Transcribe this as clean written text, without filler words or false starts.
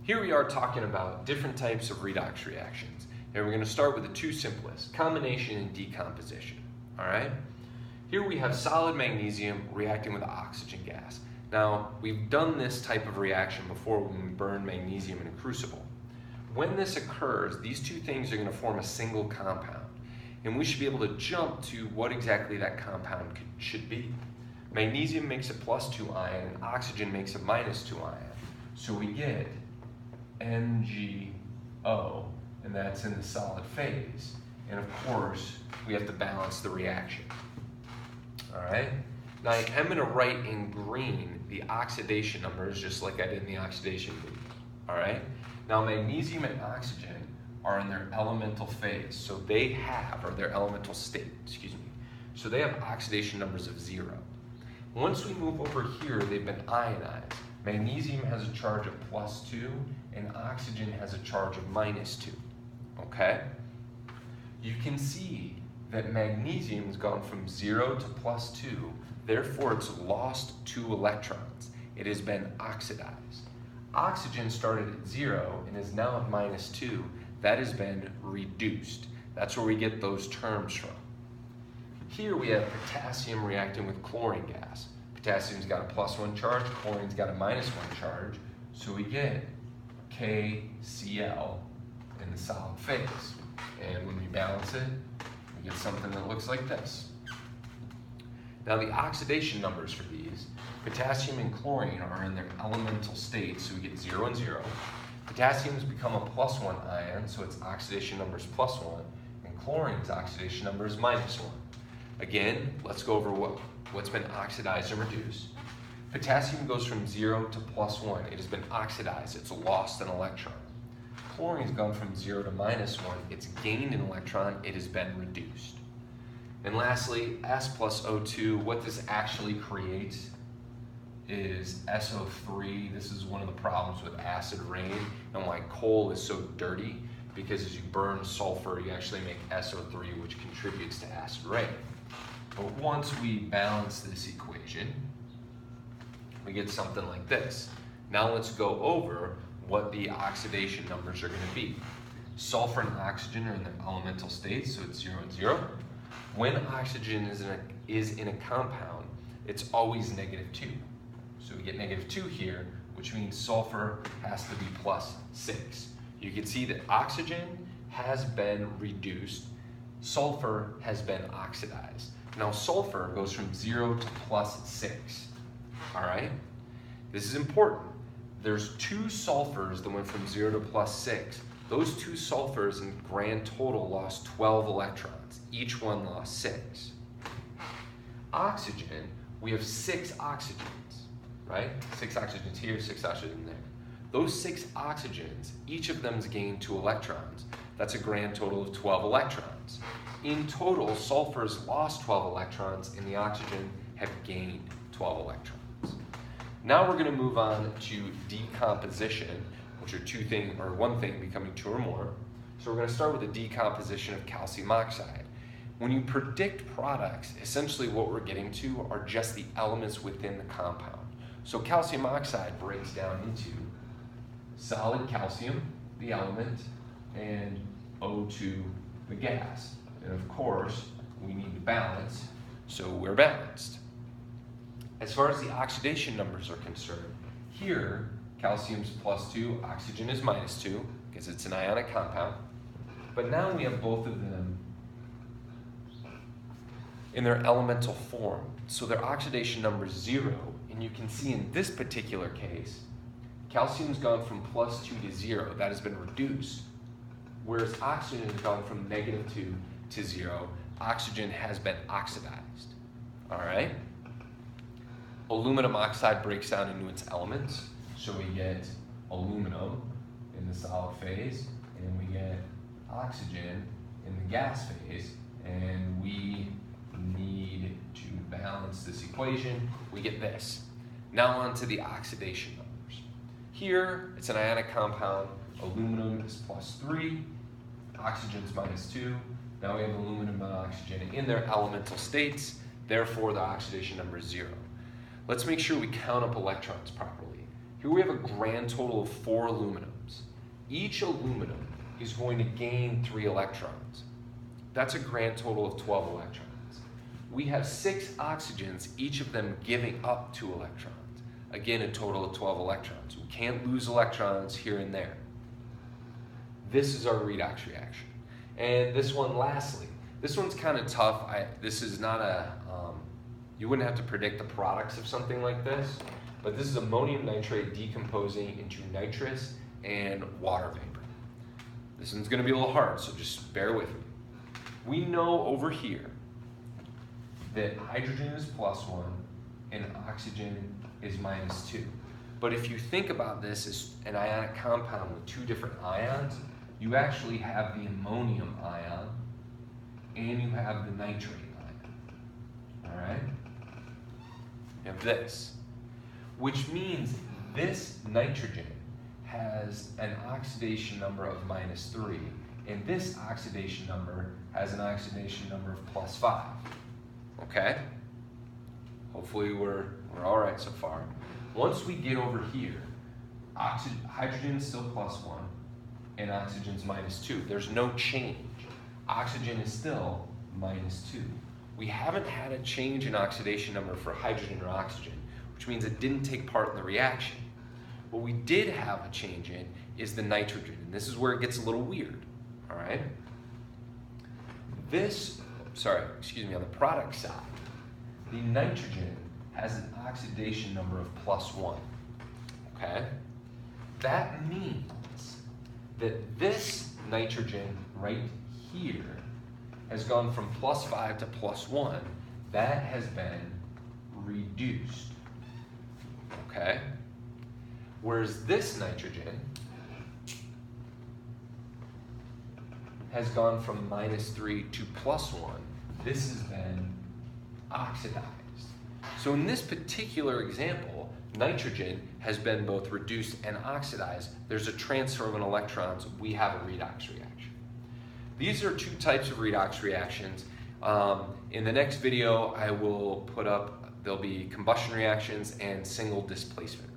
Here we are talking about different types of redox reactions. And we're going to start with the two simplest, combination and decomposition. All right? Here we have solid magnesium reacting with oxygen gas. Now, we've done this type of reaction before when we burn magnesium in a crucible. When this occurs, these two things are going to form a single compound. And we should be able to jump to what exactly that compound should be. Magnesium makes a +2 ion, and oxygen makes a -2 ion. So we get MgO, and that's in the solid phase. And of course, we have to balance the reaction. All right? Now I am going to write in green the oxidation numbers, just like I did in the oxidation group. All right? Now magnesium and oxygen are in their elemental phase, so they have, or their elemental state, excuse me. So they have oxidation numbers of 0. Once we move over here, they've been ionized. Magnesium has a charge of +2, and oxygen has a charge of -2, okay? You can see that magnesium has gone from 0 to +2, therefore it's lost 2 electrons. It has been oxidized. Oxygen started at 0 and is now at -2. That has been reduced. That's where we get those terms from. Here we have potassium reacting with chlorine gas. Potassium's got a +1 charge, chlorine's got a -1 charge, so we get KCl in the solid phase. And when we balance it, we get something that looks like this. Now the oxidation numbers for these, potassium and chlorine are in their elemental state, so we get 0 and 0. Potassium's become a +1 ion, so its oxidation number is +1, and chlorine's oxidation number is -1. Again, let's go over what's been oxidized and reduced. Potassium goes from 0 to +1. It has been oxidized. It's lost an electron. Chlorine's gone from 0 to -1. It's gained an electron. It has been reduced. And lastly, S plus O2, what this actually creates is SO3. This is one of the problems with acid rain and why coal is so dirty, because as you burn sulfur, you actually make SO3, which contributes to acid rain. But once we balance this equation, we get something like this. Now let's go over what the oxidation numbers are going to be. Sulfur and oxygen are in their elemental states, so it's 0 and 0. When oxygen is in a compound, it's always -2. So we get -2 here, which means sulfur has to be +6. You can see that oxygen has been reduced, sulfur has been oxidized. Now sulfur goes from 0 to +6, all right? This is important. There's 2 sulfurs that went from 0 to +6. Those 2 sulfurs in grand total lost 12 electrons. Each one lost 6. Oxygen, we have 6 oxygens, right? 6 oxygens here, 6 oxygens there. Those 6 oxygens, each of them's gained 2 electrons. That's a grand total of 12 electrons. In total, sulfur's lost 12 electrons and the oxygen have gained 12 electrons. Now we're going to move on to decomposition, which are one thing becoming 2 or more. So we're going to start with the decomposition of calcium oxide. When you predict products, essentially what we're getting to are just the elements within the compound. So calcium oxide breaks down into solid calcium, the element, and O2, the gas. And of course, we need to balance, so we're balanced. As far as the oxidation numbers are concerned, here, calcium's +2, oxygen is -2, because it's an ionic compound. But now we have both of them in their elemental form. So their oxidation number is 0, and you can see in this particular case, calcium's gone from +2 to 0. That has been reduced. Whereas oxygen has gone from -2 to 0. Oxygen has been oxidized. All right? Aluminum oxide breaks down into its elements. So we get aluminum in the solid phase, and we get oxygen in the gas phase, and we need to balance this equation. We get this. Now on to the oxidation numbers. Here, it's an ionic compound. Aluminum is +3, oxygen's -2. Now we have aluminum and oxygen in their elemental states, therefore the oxidation number is 0. Let's make sure we count up electrons properly. Here we have a grand total of 4 aluminums. Each aluminum is going to gain 3 electrons. That's a grand total of 12 electrons. We have 6 oxygens, each of them giving up 2 electrons. Again, a total of 12 electrons. We can't lose electrons here and there. This is our redox reaction. And this one, lastly, this one's kind of tough. This is not a, you wouldn't have to predict the products of something like this, but this is ammonium nitrate decomposing into nitrous and water vapor. This one's gonna be a little hard, so just bear with me. We know over here that hydrogen is +1 and oxygen is -2. But if you think about this as an ionic compound with 2 different ions, you actually have the ammonium ion and you have the nitrate ion, all right? You have this, which means this nitrogen has an oxidation number of -3, and this oxidation number has an oxidation number of +5, okay? Hopefully we're all right so far. Once we get over here, hydrogen is still +1 and oxygen's -2. There's no change. Oxygen is still -2. We haven't had a change in oxidation number for hydrogen or oxygen, which means it didn't take part in the reaction. What we did have a change in is the nitrogen, and this is where it gets a little weird, all right? On the product side, the nitrogen has an oxidation number of +1, okay? That means that this nitrogen right here has gone from +5 to +1. That has been reduced, okay? Whereas this nitrogen has gone from -3 to +1. This has been oxidized. So in this particular example, nitrogen has been both reduced and oxidized. There's a transfer of an electrons. We have a redox reaction. These are 2 types of redox reactions. In the next video, I will put up, there'll be combustion reactions and single displacement